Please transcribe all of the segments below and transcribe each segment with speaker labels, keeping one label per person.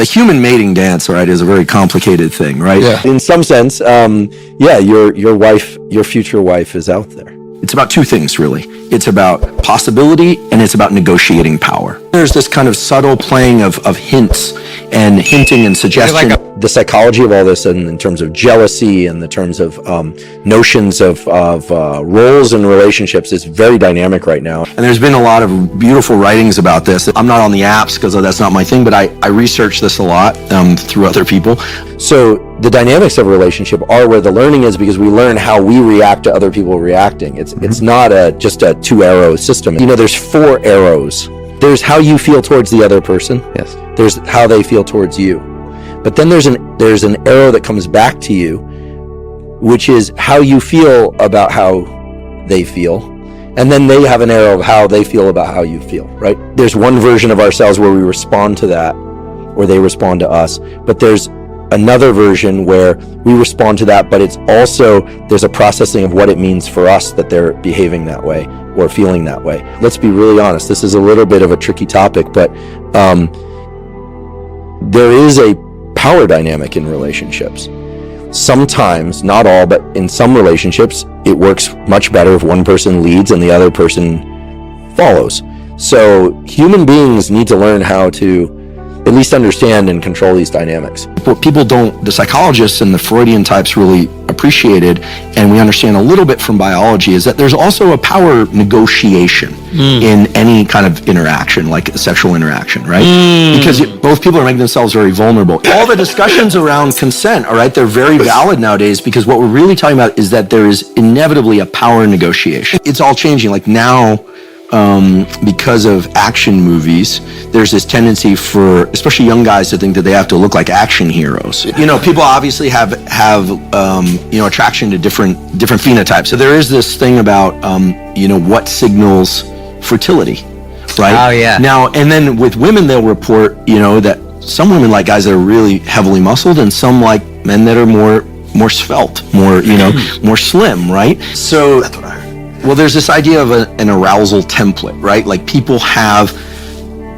Speaker 1: The human mating dance, right, is a very complicated thing, right?
Speaker 2: Yeah.
Speaker 3: In some sense, your future wife is out there.
Speaker 1: It's about two things, really. It's about possibility and it's about negotiating power. There's this kind of subtle playing of hints and hinting and suggestion.
Speaker 3: The psychology of all this, and in terms of jealousy and the terms of notions of roles and relationships, is very dynamic right now.
Speaker 1: And there's been a lot of beautiful writings about this. I'm not on the apps because that's not my thing, but I research this a lot through other people.
Speaker 3: So the dynamics of a relationship are where the learning is, because we learn how we react to other people reacting. It's not just a 2-arrow system. There's 4 arrows. There's how you feel towards the other person.
Speaker 2: Yes.
Speaker 3: There's how they feel towards you. But then there's an arrow that comes back to you, which is how you feel about how they feel. And then they have an arrow of how they feel about how you feel, right? There's one version of ourselves where we respond to that, or they respond to us. But there's another version where we respond to that, but it's also, there's a processing of what it means for us that they're behaving that way or feeling that way. Let's be really honest. This is a little bit of a tricky topic, but there is a power dynamic in relationships. Sometimes, not all, but in some relationships, it works much better if one person leads and the other person follows. So human beings need to learn how to at least understand and control these dynamics.
Speaker 1: What people don't, the psychologists and the Freudian types really appreciated, and we understand a little bit from biology, is that there's also a power negotiation in any kind of interaction, like a sexual interaction, right? Because both people are making themselves very vulnerable. All the discussions around consent, all right, they're very valid nowadays, because what we're really talking about is that there is inevitably a power negotiation. It's all changing. Like now, because of action movies, there's this tendency for especially young guys to think that they have to look like action heroes. People obviously have attraction to different phenotypes. So there is this thing about what signals fertility, right?
Speaker 2: Oh yeah.
Speaker 1: Now, and then with women, they'll report that some women like guys that are really heavily muscled, and some like men that are more svelte, more slim, right? So that's what I heard. Well, there's this idea of an arousal template, right? Like people have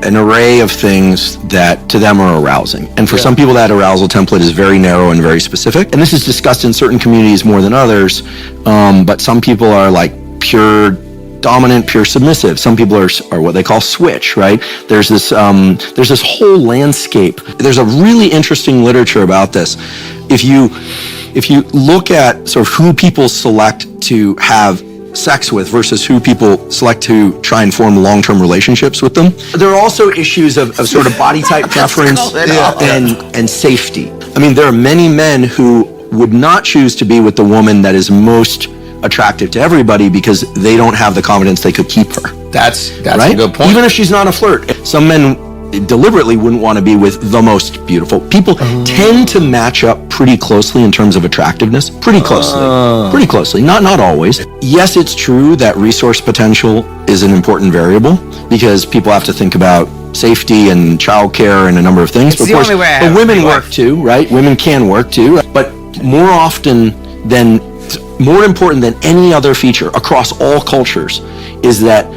Speaker 1: an array of things that to them are arousing. And for some people, that arousal template is very narrow and very specific. And this is discussed in certain communities more than others. But some people are like pure dominant, pure submissive. Some people are what they call switch, right? There's this whole landscape. There's a really interesting literature about this. If you look at sort of who people select to have sex with versus who people select to try and form long-term relationships with them, there are also issues of sort of body type preference and safety. I mean, there are many men who would not choose to be with the woman that is most attractive to everybody because they don't have the confidence they could keep her.
Speaker 2: That's
Speaker 1: right?
Speaker 2: a good point.
Speaker 1: Even if she's not a flirt. Some men deliberately wouldn't want to be with the most beautiful. People tend to match up pretty closely in terms of attractiveness. Pretty closely. Not always. Yes, it's true that resource potential is an important variable because people have to think about safety and childcare and a number of things.
Speaker 2: It's the only way
Speaker 1: but women work too, right? Women can work too. But more important than any other feature across all cultures is that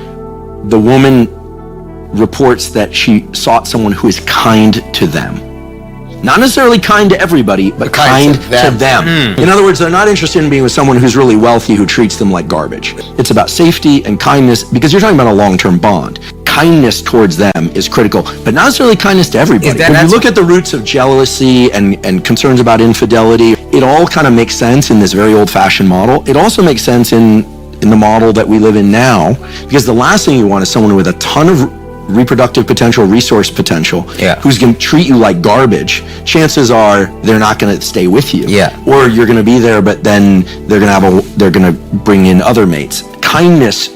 Speaker 1: the woman reports that she sought someone who is kind to them. Not necessarily kind to everybody, but kind to them. In other words, they're not interested in being with someone who's really wealthy who treats them like garbage. It's about safety and kindness, because you're talking about a long-term bond. Kindness towards them is critical, but not necessarily kindness to everybody. When you look at the roots of jealousy and concerns about infidelity, it all kind of makes sense in this very old-fashioned model. It also makes sense in the model that we live in now, because the last thing you want is someone with a ton of reproductive potential, resource potential, who's going to treat you like garbage. Chances are they're not going to stay with you. Or you're going to be there, but then they're going to bring in other mates. Kindness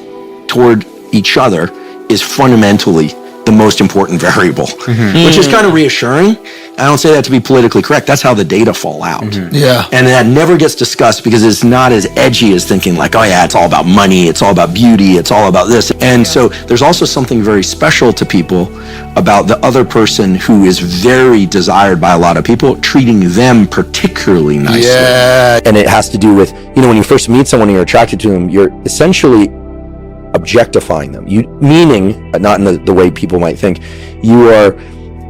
Speaker 1: toward each other is fundamentally the most important variable, which is kind of reassuring. I don't say that to be politically correct. That's how the data fall out. And that never gets discussed because it's not as edgy as thinking like, oh yeah, it's all about money, it's all about beauty, it's all about this. And so there's also something very special to people about the other person who is very desired by a lot of people, treating them particularly nicely.
Speaker 3: And it has to do with, when you first meet someone and you're attracted to them, you're essentially objectifying them. Meaning, not in the way people might think, you are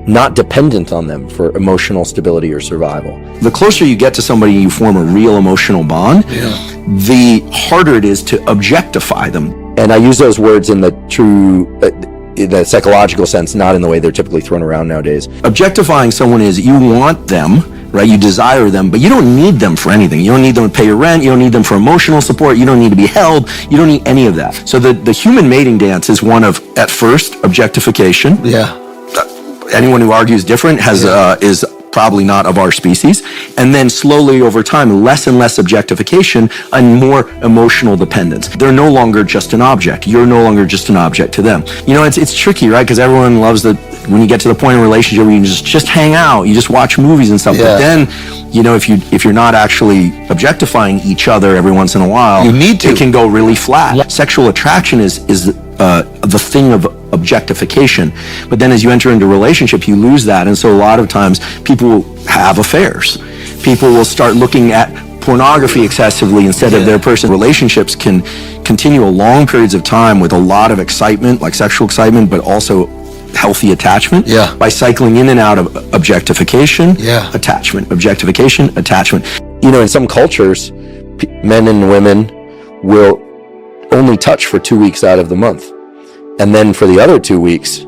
Speaker 3: not dependent on them for emotional stability or survival.
Speaker 1: The closer you get to somebody, you form a real emotional bond, the harder it is to objectify them.
Speaker 3: And I use those words in the true, the psychological sense, not in the way they're typically thrown around nowadays.
Speaker 1: Objectifying someone is you want them, right? You desire them, but you don't need them for anything. You don't need them to pay your rent. You don't need them for emotional support. You don't need to be held. You don't need any of that. So the human mating dance is one of, at first, objectification.
Speaker 3: Yeah.
Speaker 1: Anyone who argues different is probably not of our species. And then slowly over time, less and less objectification and more emotional dependence. They're no longer just an object. You're no longer just an object to them. You know, it's tricky, right? Because everyone loves when you get to the point in a relationship where you just hang out, you just watch movies and stuff. But then, you know, if you're not actually objectifying each other every once in a while,
Speaker 3: you need to.
Speaker 1: It can go really flat. Sexual attraction is the thing of objectification, but then as you enter into a relationship, you lose that. And so a lot of times people will have affairs. People will start looking at pornography excessively instead of their person. Relationships can continue long periods of time with a lot of excitement, like sexual excitement, but also healthy attachment by cycling in and out of objectification, attachment, objectification, attachment.
Speaker 3: You know, in some cultures, men and women will only touch for 2 weeks out of the month. And then for the other 2 weeks,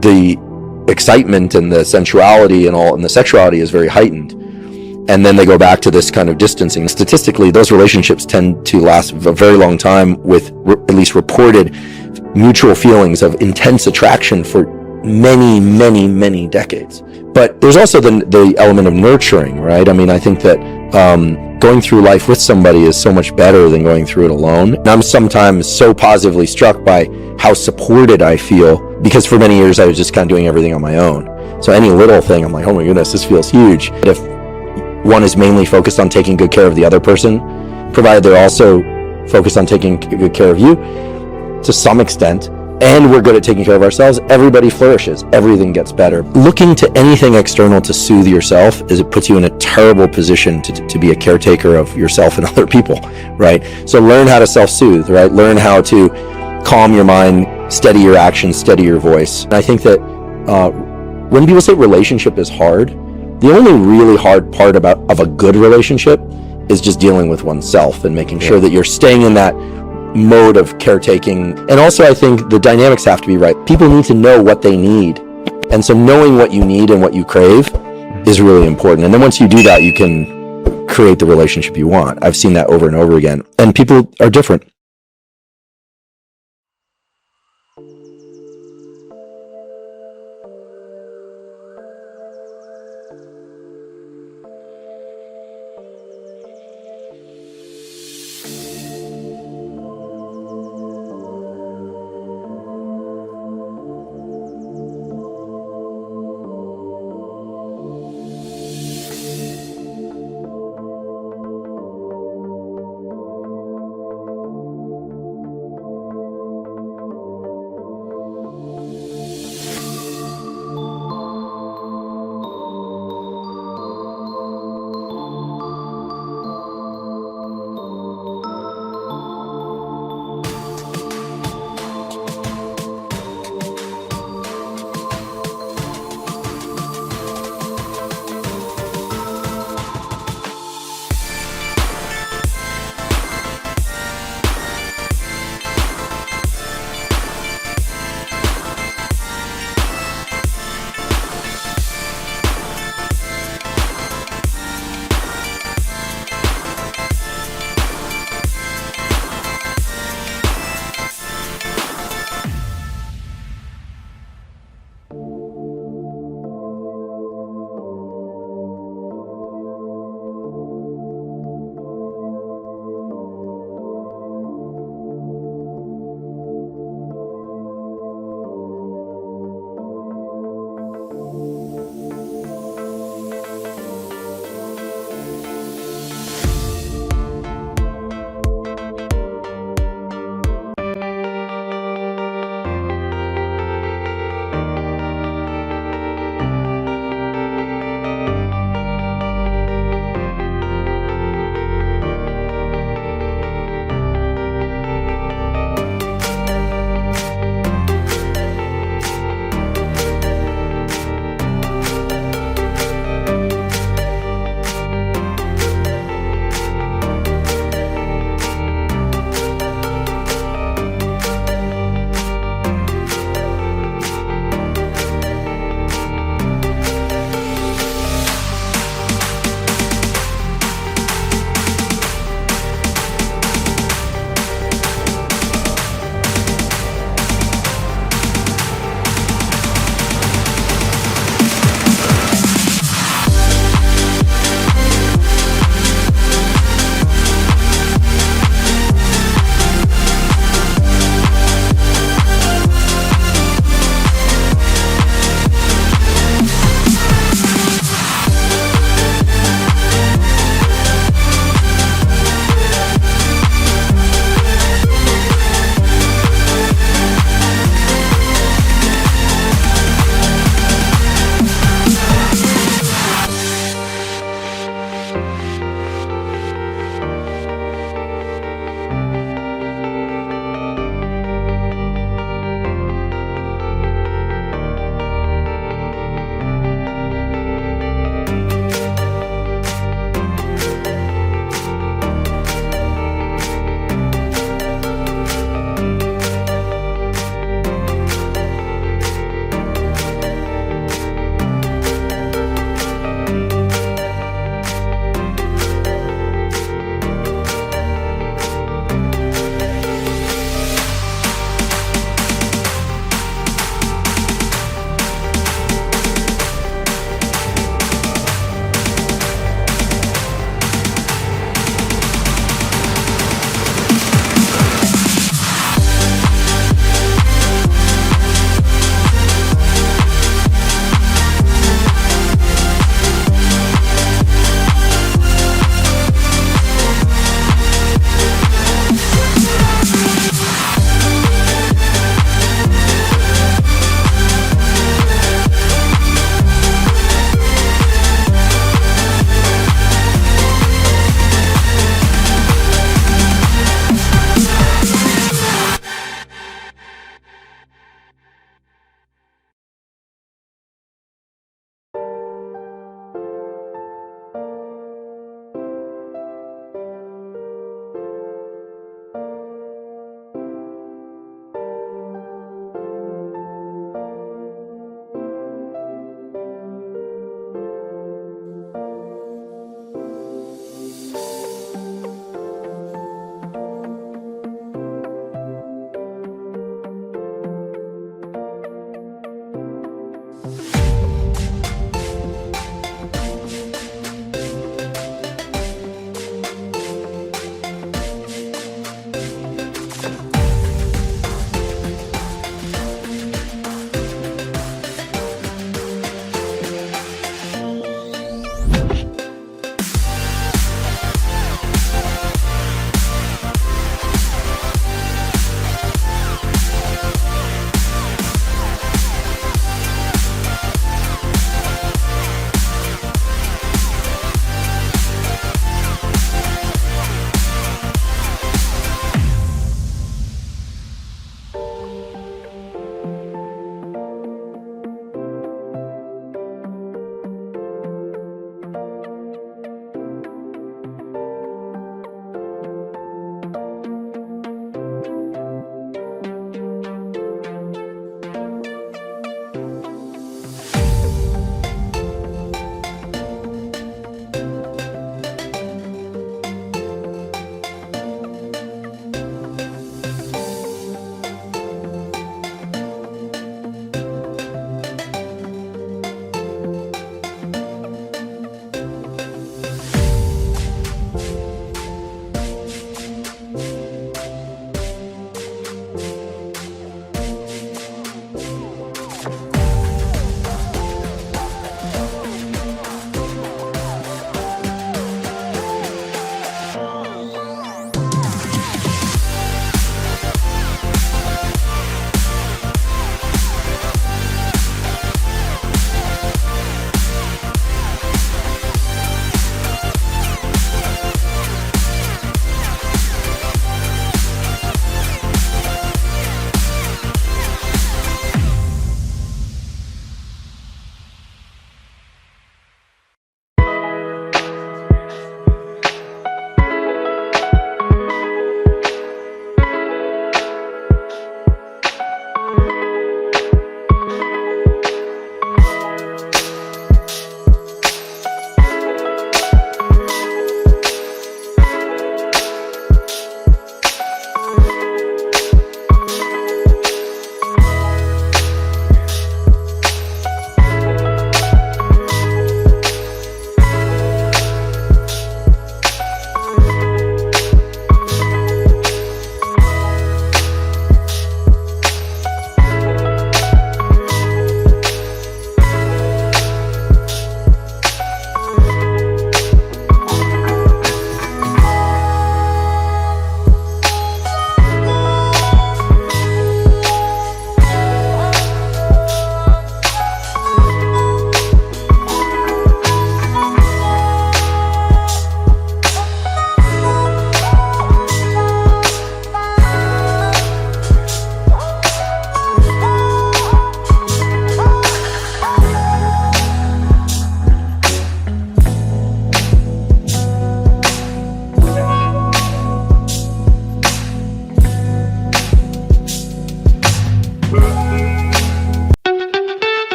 Speaker 3: the excitement and the sensuality and the sexuality is very heightened. And then they go back to this kind of distancing. Statistically, those relationships tend to last a very long time with at least reported mutual feelings of intense attraction for many, many, many decades. But there's also the element of nurturing, right? I mean, I think that going through life with somebody is so much better than going through it alone. And I'm sometimes so positively struck by how supported I feel, because for many years I was just kind of doing everything on my own. So any little thing, I'm like, oh my goodness, this feels huge. But if one is mainly focused on taking good care of the other person, provided they're also focused on taking good care of you to some extent, and we're good at taking care of ourselves, everybody flourishes. Everything gets better. Looking to anything external to soothe yourself it puts you in a terrible position to be a caretaker of yourself and other people, right? So learn how to self-soothe, right? Learn how to calm your mind, steady your actions, steady your voice. And I think that when people say relationship is hard, the only really hard part of a good relationship is just dealing with oneself and making sure that you're staying in that mode of caretaking. And also I think the dynamics have to be right. People need to know what they need. And so knowing what you need and what you crave is really important. And then once you do that, you can create the relationship you want. I've seen that over and over again. And people are different.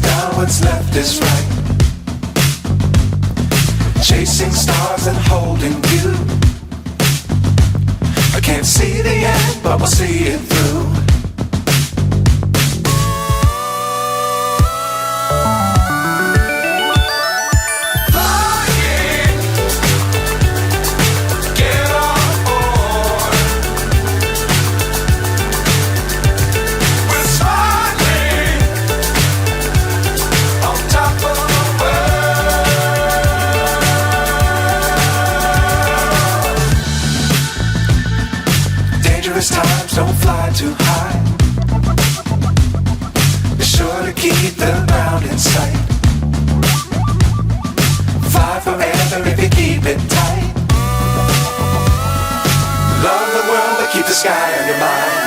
Speaker 2: down, what's left is right. Chasing stars and holding you. I can't see the end, but we'll see it through. Flying, get on board. We're smiling on top of the world. Dangerous times, don't fly too high. Be sure to keep the ground in sight. Fly forever if you keep it tight. Love the world, but keep the sky on your mind.